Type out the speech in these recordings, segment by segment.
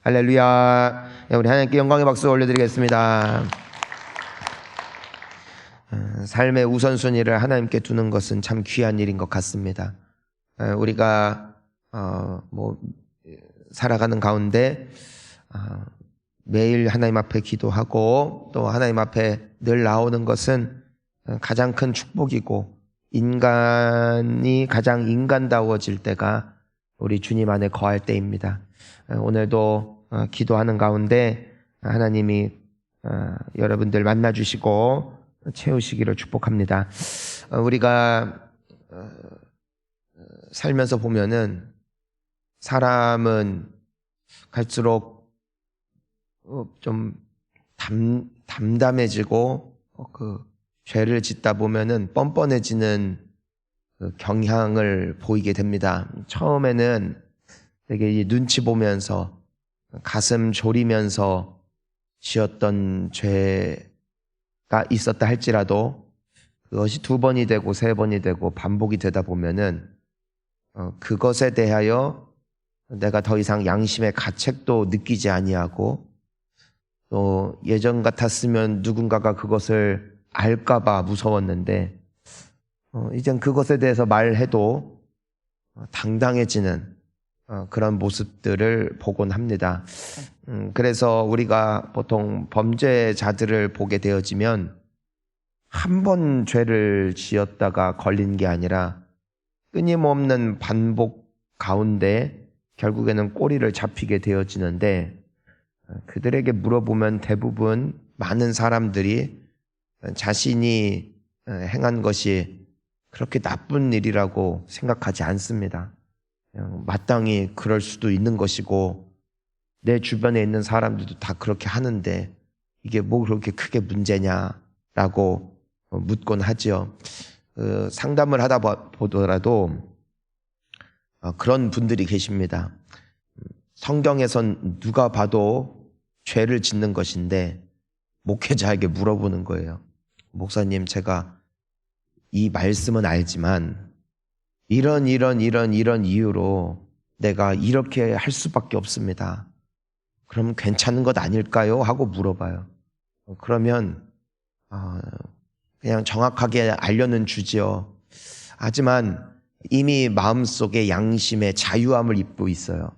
할렐루야. 우리 하나님께 영광의 박수 올려드리겠습니다. 삶의 우선순위를 하나님께 두는 것은 참 귀한 일인 것 같습니다. 우리가 살아가는 가운데 매일 하나님 앞에 기도하고 또 하나님 앞에 늘 나오는 것은 가장 큰 축복이고, 인간이 가장 인간다워질 때가 우리 주님 안에 거할 때입니다. 오늘도 기도하는 가운데 하나님이 여러분들 만나주시고 채우시기를 축복합니다. 우리가 살면서 보면은 사람은 갈수록 좀 담담해지고 죄를 짓다 보면은 뻔뻔해지는 경향을 보이게 됩니다. 처음에는 되게 눈치 보면서 가슴 졸이면서 지었던 죄가 있었다 할지라도 그것이 2번이 되고 3번이 되고 반복이 되다 보면은 그것에 대하여 내가 더 이상 양심의 가책도 느끼지 아니하고, 또 예전 같았으면 누군가가 그것을 알까봐 무서웠는데 이젠 그것에 대해서 말해도 당당해지는 그런 모습들을 보곤 합니다. 그래서 우리가 보통 범죄자들을 보게 되어지면 한 번 죄를 지었다가 걸린 게 아니라 끊임없는 반복 가운데 결국에는 꼬리를 잡히게 되어지는데, 그들에게 물어보면 대부분 많은 사람들이 자신이 행한 것이 그렇게 나쁜 일이라고 생각하지 않습니다. 그냥 마땅히 그럴 수도 있는 것이고, 내 주변에 있는 사람들도 다 그렇게 하는데 이게 뭐 그렇게 크게 문제냐라고 묻곤 하죠. 상담을 하다 보더라도 그런 분들이 계십니다. 성경에선 누가 봐도 죄를 짓는 것인데 목회자에게 물어보는 거예요. 목사님, 제가 이 말씀은 알지만 이런 이유로 내가 이렇게 할 수밖에 없습니다. 그럼 괜찮은 것 아닐까요? 하고 물어봐요. 그러면 그냥 정확하게 알려는 주지요. 하지만 이미 마음속에 양심의 자유함을 입고 있어요.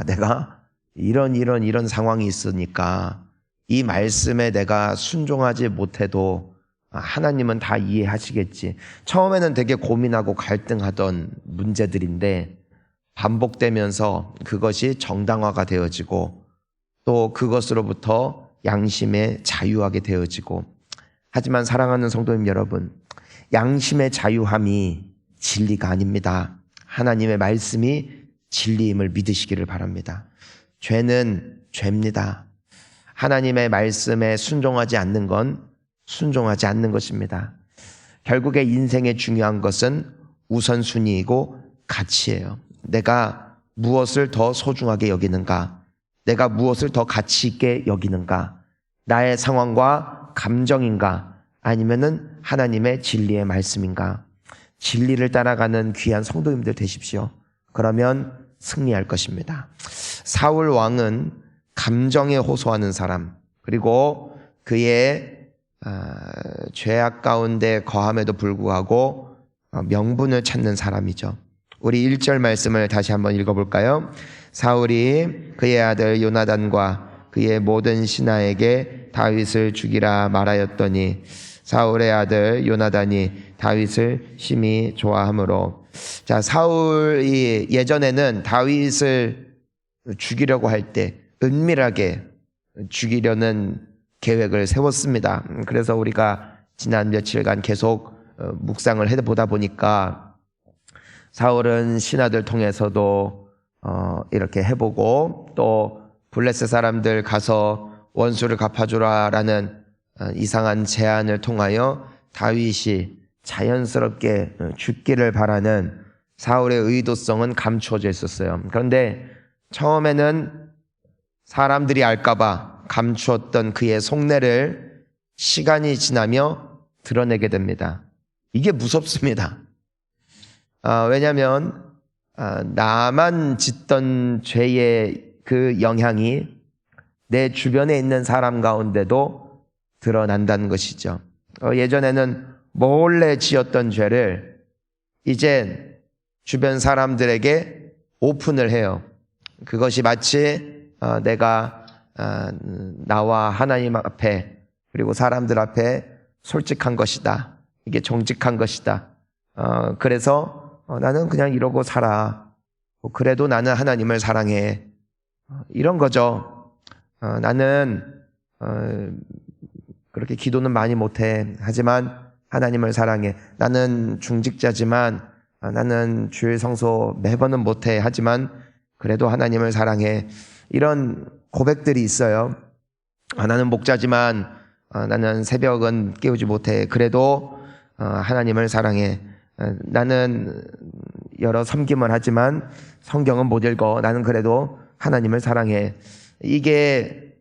내가 이런 상황이 있으니까 이 말씀에 내가 순종하지 못해도 하나님은 다 이해하시겠지. 처음에는 되게 고민하고 갈등하던 문제들인데 반복되면서 그것이 정당화가 되어지고, 또 그것으로부터 양심에 자유하게 되어지고. 하지만 사랑하는 성도님 여러분, 양심의 자유함이 진리가 아닙니다. 하나님의 말씀이 진리임을 믿으시기를 바랍니다. 죄는 죄입니다. 하나님의 말씀에 순종하지 않는 건 순종하지 않는 것입니다. 결국에 인생의 중요한 것은 우선순위이고 가치예요. 내가 무엇을 더 소중하게 여기는가? 내가 무엇을 더 가치 있게 여기는가? 나의 상황과 감정인가? 아니면은 하나님의 진리의 말씀인가? 진리를 따라가는 귀한 성도님들 되십시오. 그러면 승리할 것입니다. 사울 왕은 감정에 호소하는 사람, 그리고 그의 죄악 가운데 거함에도 불구하고 명분을 찾는 사람이죠. 우리 1절 말씀을 다시 한번 읽어볼까요? 사울이 그의 아들 요나단과 그의 모든 신하에게 다윗을 죽이라 말하였더니 사울의 아들 요나단이 다윗을 심히 좋아하므로. 자, 사울이 예전에는 다윗을 죽이려고 할 때 은밀하게 죽이려는 계획을 세웠습니다. 그래서 우리가 지난 며칠간 계속 묵상을 해보다 보니까 사울은 신하들 통해서도 이렇게 해보고, 또 블레셋 사람들 가서 원수를 갚아주라라는 이상한 제안을 통하여 다윗이 자연스럽게 죽기를 바라는 사울의 의도성은 감추어져 있었어요. 그런데 처음에는 사람들이 알까봐 감추었던 그의 속내를 시간이 지나며 드러내게 됩니다. 이게 무섭습니다. 왜냐하면 나만 짓던 죄의 그 영향이 내 주변에 있는 사람 가운데도 드러난다는 것이죠. 예전에는 몰래 지었던 죄를 이제 주변 사람들에게 오픈을 해요. 그것이 마치 내가 나와 하나님 앞에 그리고 사람들 앞에 솔직한 것이다. 이게 정직한 것이다. 그래서 나는 그냥 이러고 살아. 그래도 나는 하나님을 사랑해. 이런 거죠. 나는 그렇게 기도는 많이 못해. 하지만 하나님을 사랑해. 나는 중직자지만 나는 주일 성소 매번은 못해. 하지만 그래도 하나님을 사랑해. 이런 고백들이 있어요. 나는 목자지만 나는 새벽은 깨우지 못해. 그래도 하나님을 사랑해. 나는 여러 섬김을 하지만 성경은 못 읽어. 나는 그래도 하나님을 사랑해. 이게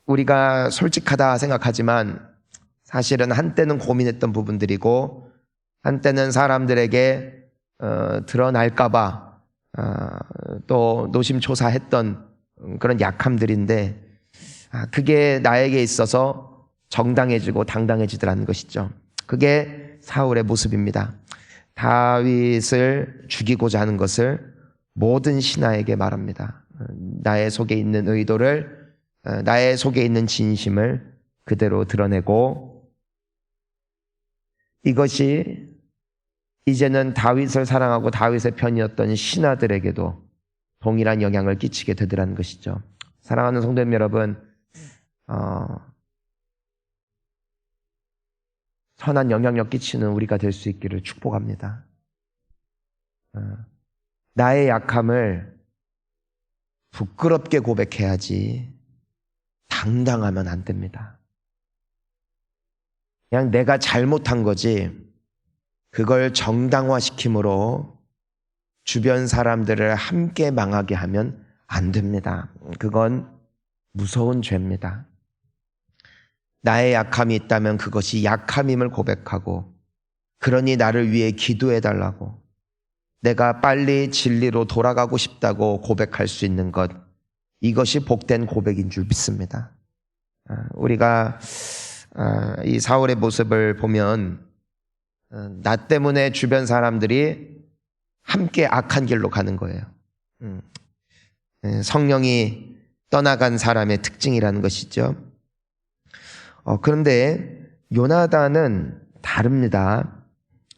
우리가 솔직하다 생각하지만 사실은 한때는 고민했던 부분들이고 한때는 사람들에게 드러날까봐 또 노심초사했던 그런 약함들인데 그게 나에게 있어서 정당해지고 당당해지더라는 것이죠. 그게 사울의 모습입니다. 다윗을 죽이고자 하는 것을 모든 신하에게 말합니다. 나의 속에 있는 의도를, 나의 속에 있는 진심을 그대로 드러내고 이것이 이제는 다윗을 사랑하고 다윗의 편이었던 신하들에게도 동일한 영향을 끼치게 되더라는 것이죠. 사랑하는 성도님 여러분, 선한 영향력 끼치는 우리가 될 수 있기를 축복합니다. 나의 약함을 부끄럽게 고백해야지 당당하면 안 됩니다. 그냥 내가 잘못한 거지 그걸 정당화시킴으로 주변 사람들을 함께 망하게 하면 안 됩니다. 그건 무서운 죄입니다. 나의 약함이 있다면 그것이 약함임을 고백하고 그러니 나를 위해 기도해 달라고 내가 빨리 진리로 돌아가고 싶다고 고백할 수 있는 것, 이것이 복된 고백인 줄 믿습니다. 우리가 이 사울의 모습을 보면 나 때문에 주변 사람들이 함께 악한 길로 가는 거예요. 성령이 떠나간 사람의 특징이라는 것이죠. 그런데 요나단은 다릅니다.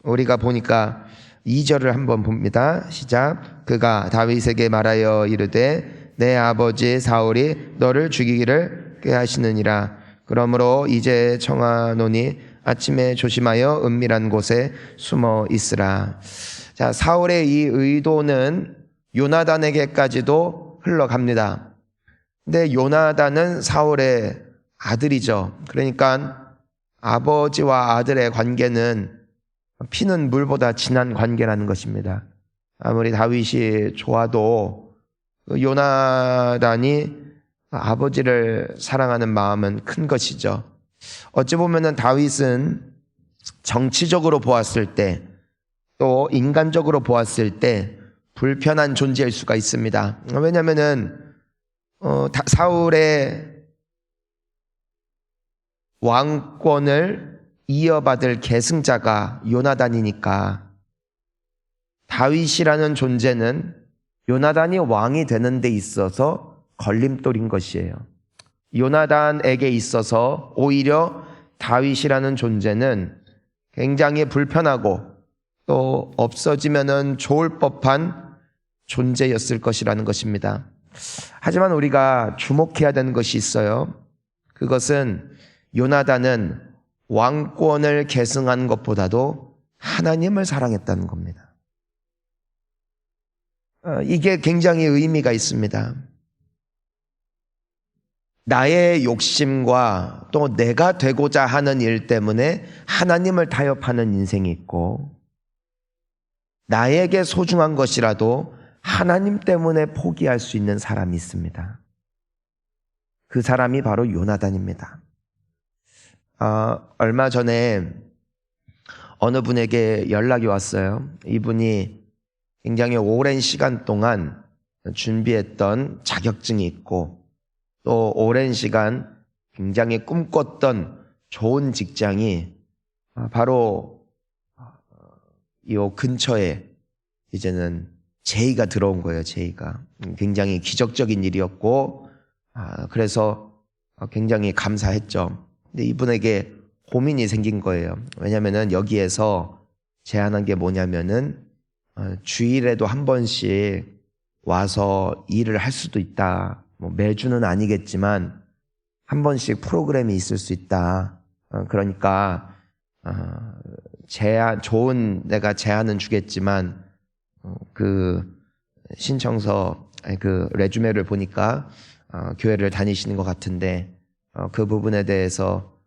우리가 보니까 2절을 한번 봅니다. 시작. 그가 다윗에게 말하여 이르되 내 아버지 사울이 너를 죽이기를 꾀하시느니라. 그러므로 이제 청하노니 아침에 조심하여 은밀한 곳에 숨어 있으라. 자, 사울의 이 의도는 요나단에게까지도 흘러갑니다. 근데 요나단은 사울의 아들이죠. 그러니까 아버지와 아들의 관계는 피는 물보다 진한 관계라는 것입니다. 아무리 다윗이 좋아도 요나단이 아버지를 사랑하는 마음은 큰 것이죠. 어찌 보면은 다윗은 정치적으로 보았을 때 또 인간적으로 보았을 때 불편한 존재일 수가 있습니다. 왜냐하면은 사울의 왕권을 이어받을 계승자가 요나단이니까 다윗이라는 존재는 요나단이 왕이 되는 데 있어서 걸림돌인 것이에요. 요나단에게 있어서 오히려 다윗이라는 존재는 굉장히 불편하고 또 없어지면은 좋을 법한 존재였을 것이라는 것입니다. 하지만 우리가 주목해야 되는 것이 있어요. 그것은 요나단은 왕권을 계승한 것보다도 하나님을 사랑했다는 겁니다. 이게 굉장히 의미가 있습니다. 나의 욕심과 또 내가 되고자 하는 일 때문에 하나님을 타협하는 인생이 있고 나에게 소중한 것이라도 하나님 때문에 포기할 수 있는 사람이 있습니다. 그 사람이 바로 요나단입니다. 얼마 전에 어느 분에게 연락이 왔어요. 이분이 굉장히 오랜 시간 동안 준비했던 자격증이 있고 또 오랜 시간 굉장히 꿈꿨던 좋은 직장이 바로 이 근처에 이제는 제의가 들어온 거예요. 제의가 굉장히 기적적인 일이었고 그래서 굉장히 감사했죠. 근데 이분에게 고민이 생긴 거예요. 왜냐면은 여기에서 제안한 게 뭐냐면은 주일에도 한 번씩 와서 일을 할 수도 있다. 뭐 매주는 아니겠지만 한 번씩 프로그램이 있을 수 있다. 그러니까 내가 제안은 주겠지만 그 신청서 그 레주메를 보니까 교회를 다니시는 것 같은데 그 부분에 대해서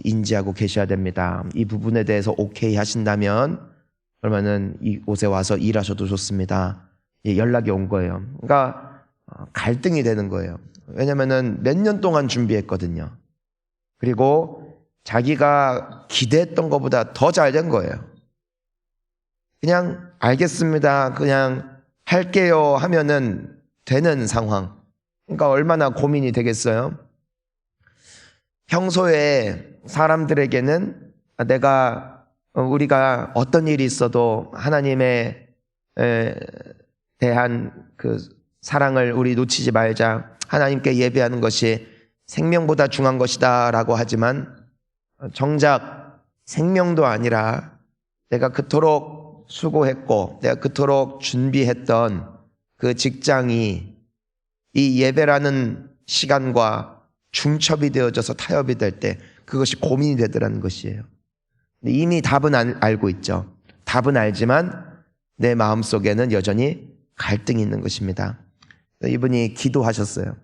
인지하고 계셔야 됩니다. 이 부분에 대해서 오케이 하신다면 그러면은 이곳에 와서 일하셔도 좋습니다. 연락이 온 거예요. 그러니까 갈등이 되는 거예요. 왜냐면은 몇 년 동안 준비했거든요. 그리고 자기가 기대했던 것보다 더 잘 된 거예요. 그냥 알겠습니다. 그냥 할게요 하면은 되는 상황. 그러니까 얼마나 고민이 되겠어요? 평소에 사람들에게는 우리가 어떤 일이 있어도 하나님에 대한 그 사랑을 우리 놓치지 말자. 하나님께 예배하는 것이 생명보다 중요한 것이다 라고 하지만 정작 생명도 아니라 내가 그토록 수고했고 내가 그토록 준비했던 그 직장이 이 예배라는 시간과 중첩이 되어져서 타협이 될 때 그것이 고민이 되더라는 것이에요. 이미 답은 알고 있죠. 답은 알지만 내 마음속에는 여전히 갈등이 있는 것입니다. 이분이 기도하셨어요.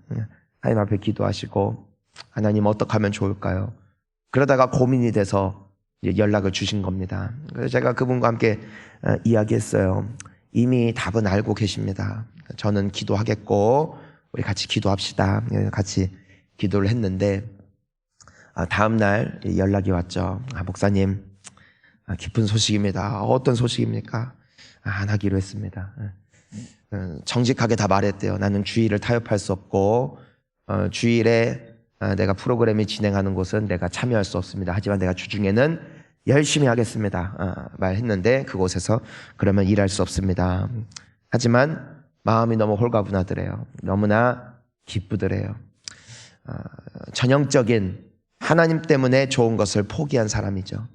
하나님 앞에 기도하시고 하나님 어떻게 하면 좋을까요? 그러다가 고민이 돼서 연락을 주신 겁니다. 그래서 제가 그분과 함께 이야기했어요. 이미 답은 알고 계십니다. 저는 기도하겠고 우리 같이 기도합시다. 같이 기도를 했는데 다음 날 연락이 왔죠. 목사님 기쁜 소식입니다. 어떤 소식입니까? 안 하기로 했습니다. 정직하게 다 말했대요. 나는 주일을 타협할 수 없고 주일에 내가 프로그램이 진행하는 곳은 내가 참여할 수 없습니다. 하지만 내가 주중에는 열심히 하겠습니다. 말했는데 그곳에서 그러면 일할 수 없습니다. 하지만 마음이 너무 홀가분하더래요. 너무나 기쁘더래요. 전형적인 하나님 때문에 좋은 것을 포기한 사람이죠.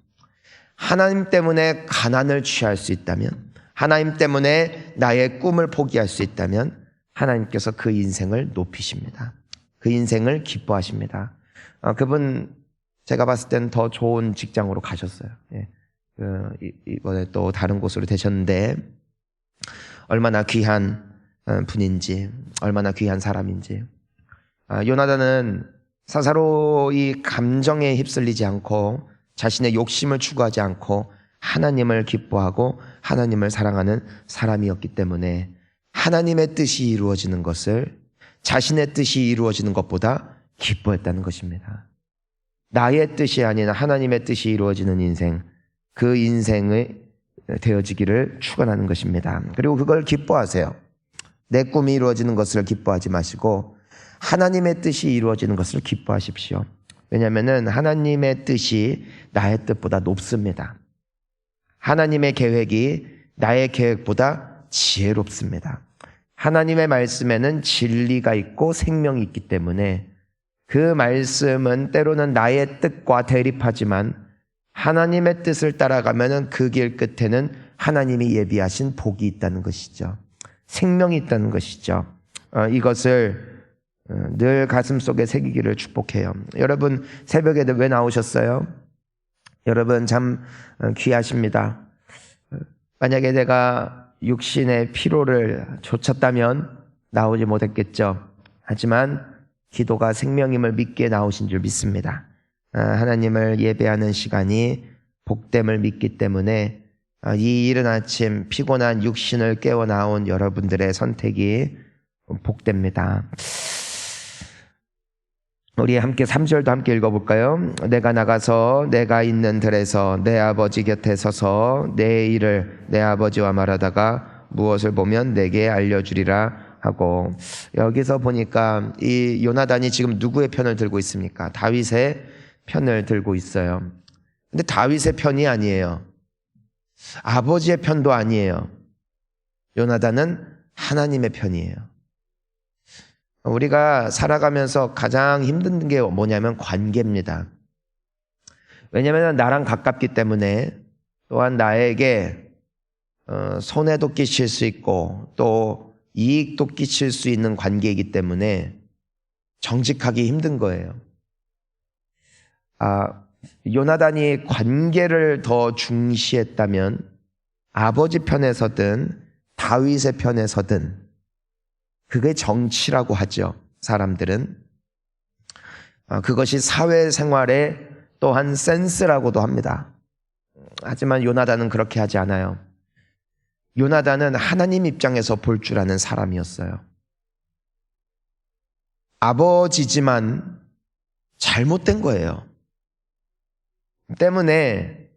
하나님 때문에 가난을 취할 수 있다면, 하나님 때문에 나의 꿈을 포기할 수 있다면 하나님께서 그 인생을 높이십니다. 그 인생을 기뻐하십니다. 그분 제가 봤을 때는 더 좋은 직장으로 가셨어요. 이번에 또 다른 곳으로 되셨는데 얼마나 귀한 분인지, 얼마나 귀한 사람인지. 요나단은 사사로이 감정에 휩쓸리지 않고 자신의 욕심을 추구하지 않고 하나님을 기뻐하고 하나님을 사랑하는 사람이었기 때문에 하나님의 뜻이 이루어지는 것을 자신의 뜻이 이루어지는 것보다 기뻐했다는 것입니다. 나의 뜻이 아닌 하나님의 뜻이 이루어지는 인생, 그 인생의 되어지기를 축원하는 것입니다. 그리고 그걸 기뻐하세요. 내 꿈이 이루어지는 것을 기뻐하지 마시고 하나님의 뜻이 이루어지는 것을 기뻐하십시오. 왜냐하면 하나님의 뜻이 나의 뜻보다 높습니다. 하나님의 계획이 나의 계획보다 지혜롭습니다. 하나님의 말씀에는 진리가 있고 생명이 있기 때문에 그 말씀은 때로는 나의 뜻과 대립하지만 하나님의 뜻을 따라가면 그 길 끝에는 하나님이 예비하신 복이 있다는 것이죠. 생명이 있다는 것이죠. 이것을 늘 가슴속에 새기기를 축복해요. 여러분 새벽에 왜 나오셨어요? 여러분 참 귀하십니다. 만약에 내가 육신의 피로를 좇았다면 나오지 못했겠죠. 하지만 기도가 생명임을 믿기에 나오신 줄 믿습니다. 하나님을 예배하는 시간이 복됨을 믿기 때문에 이 이른 아침 피곤한 육신을 깨워 나온 여러분들의 선택이 복됩니다. 우리 함께 3절도 함께 읽어볼까요? 내가 나가서 내가 있는 들에서 내 아버지 곁에 서서 내 일을 내 아버지와 말하다가 무엇을 보면 내게 알려주리라. 하고, 여기서 보니까 이 요나단이 지금 누구의 편을 들고 있습니까? 다윗의 편을 들고 있어요. 근데 다윗의 편이 아니에요. 아버지의 편도 아니에요. 요나단은 하나님의 편이에요. 우리가 살아가면서 가장 힘든 게 뭐냐면 관계입니다. 왜냐하면 나랑 가깝기 때문에, 또한 나에게 손해도 끼칠 수 있고 또 이익도 끼칠 수 있는 관계이기 때문에 정직하기 힘든 거예요. 요나단이 관계를 더 중시했다면 아버지 편에서든 다윗의 편에서든, 그게 정치라고 하죠. 사람들은 그것이 사회생활의 또한 센스라고도 합니다. 하지만 요나단은 그렇게 하지 않아요. 요나단은 하나님 입장에서 볼 줄 아는 사람이었어요. 아버지지만 잘못된 거예요. 때문에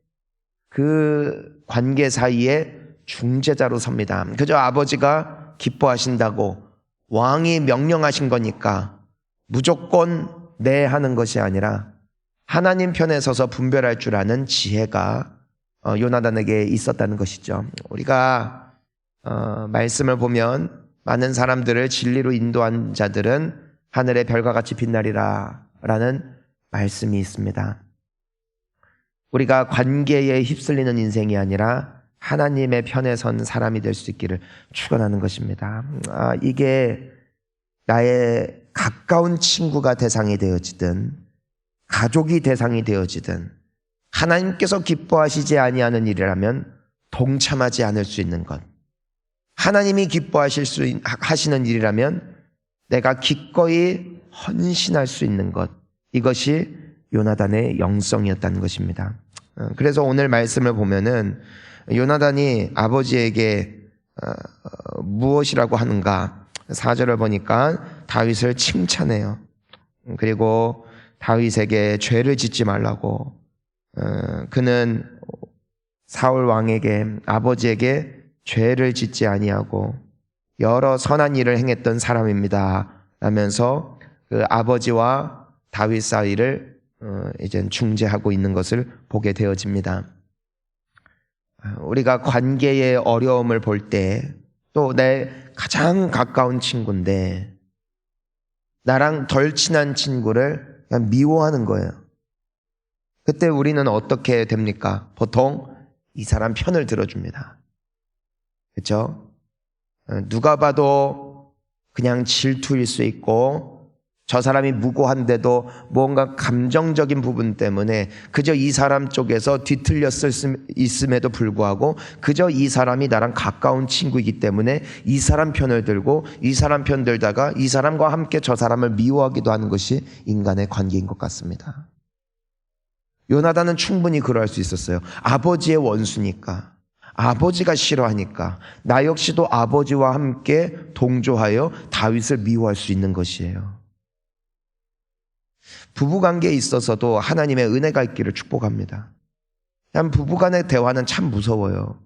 그 관계 사이에 중재자로 섭니다. 그저 아버지가 기뻐하신다고 왕이 명령하신 거니까 무조건 네 하는 것이 아니라 하나님 편에 서서 분별할 줄 아는 지혜가 요나단에게 있었다는 것이죠. 우리가 말씀을 보면 많은 사람들을 진리로 인도한 자들은 하늘의 별과 같이 빛나리라 라는 말씀이 있습니다. 우리가 관계에 휩쓸리는 인생이 아니라 하나님의 편에 선 사람이 될 수 있기를 축원하는 것입니다. 이게 나의 가까운 친구가 대상이 되어지든 가족이 대상이 되어지든 하나님께서 기뻐하시지 아니하는 일이라면 동참하지 않을 수 있는 것, 하나님이 하시는 일이라면 내가 기꺼이 헌신할 수 있는 것, 이것이 요나단의 영성이었다는 것입니다. 그래서 오늘 말씀을 보면은 요나단이 아버지에게 무엇이라고 하는가, 4절을 보니까 다윗을 칭찬해요. 그리고 다윗에게 죄를 짓지 말라고, 그는 사울 왕에게, 아버지에게 죄를 짓지 아니하고 여러 선한 일을 행했던 사람입니다 라면서 그 아버지와 다윗 사이를 이제 중재하고 있는 것을 보게 되어집니다. 우리가 관계의 어려움을 볼 때, 또 내 가장 가까운 친구인데 나랑 덜 친한 친구를 그냥 미워하는 거예요. 그때 우리는 어떻게 됩니까? 보통 이 사람 편을 들어줍니다. 그렇죠? 누가 봐도 그냥 질투일 수 있고, 저 사람이 무고한데도 뭔가 감정적인 부분 때문에 그저 이 사람 쪽에서 뒤틀렸음에도 불구하고 그저 이 사람이 나랑 가까운 친구이기 때문에 이 사람 편을 들고 이 사람 편 들다가 이 사람과 함께 저 사람을 미워하기도 하는 것이 인간의 관계인 것 같습니다. 요나단은 충분히 그럴 수 있었어요. 아버지의 원수니까, 아버지가 싫어하니까 나 역시도 아버지와 함께 동조하여 다윗을 미워할 수 있는 것이에요. 부부관계에 있어서도 하나님의 은혜가 있기를 축복합니다. 부부간의 대화는 참 무서워요.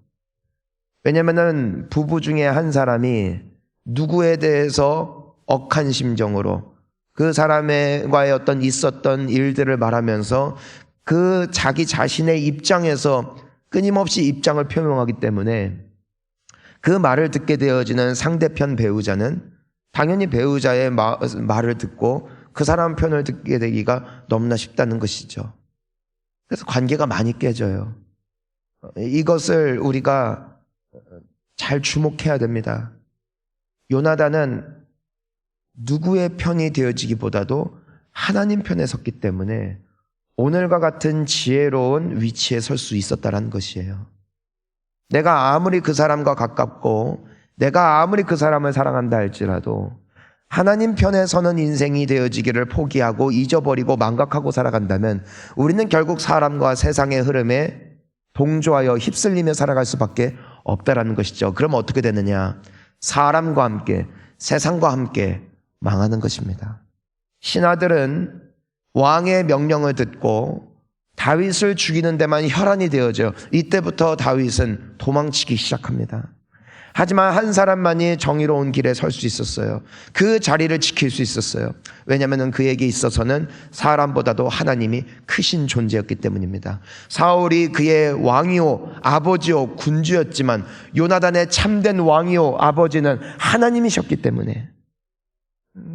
왜냐하면 부부 중에 한 사람이 누구에 대해서 억한 심정으로 그 사람과의 어떤 있었던 일들을 말하면서 그 자기 자신의 입장에서 끊임없이 입장을 표명하기 때문에 그 말을 듣게 되어지는 상대편 배우자는 당연히 배우자의 말을 듣고 그 사람 편을 듣게 되기가 너무나 쉽다는 것이죠. 그래서 관계가 많이 깨져요. 이것을 우리가 잘 주목해야 됩니다. 요나단은 누구의 편이 되어지기보다도 하나님 편에 섰기 때문에 오늘과 같은 지혜로운 위치에 설 수 있었다는 것이에요. 내가 아무리 그 사람과 가깝고 내가 아무리 그 사람을 사랑한다 할지라도 하나님 편에 서는 인생이 되어지기를 포기하고 잊어버리고 망각하고 살아간다면 우리는 결국 사람과 세상의 흐름에 동조하여 휩쓸리며 살아갈 수밖에 없다라는 것이죠. 그럼 어떻게 되느냐? 사람과 함께, 세상과 함께 망하는 것입니다. 신하들은 왕의 명령을 듣고 다윗을 죽이는 데만 혈안이 되어져 이때부터 다윗은 도망치기 시작합니다. 하지만 한 사람만이 정의로운 길에 설 수 있었어요. 그 자리를 지킬 수 있었어요. 왜냐하면 그에게 있어서는 사람보다도 하나님이 크신 존재였기 때문입니다. 사울이 그의 왕이요 아버지요 군주였지만 요나단의 참된 왕이요 아버지는 하나님이셨기 때문에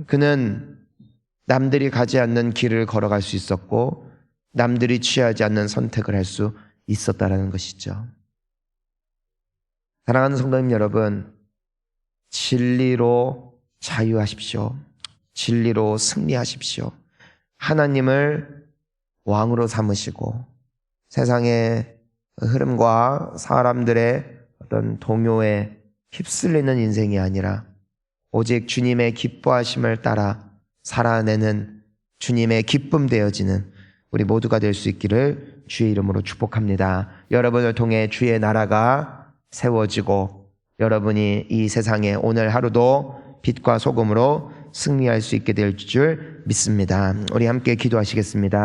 그는 남들이 가지 않는 길을 걸어갈 수 있었고 남들이 취하지 않는 선택을 할 수 있었다라는 것이죠. 사랑하는 성도님 여러분, 진리로 자유하십시오. 진리로 승리하십시오. 하나님을 왕으로 삼으시고 세상의 흐름과 사람들의 어떤 동요에 휩쓸리는 인생이 아니라 오직 주님의 기뻐하심을 따라 살아내는 주님의 기쁨 되어지는 우리 모두가 될 수 있기를 주의 이름으로 축복합니다. 여러분을 통해 주의 나라가 세워지고 여러분이 이 세상에 오늘 하루도 빛과 소금으로 승리할 수 있게 될 줄 믿습니다. 우리 함께 기도하시겠습니다.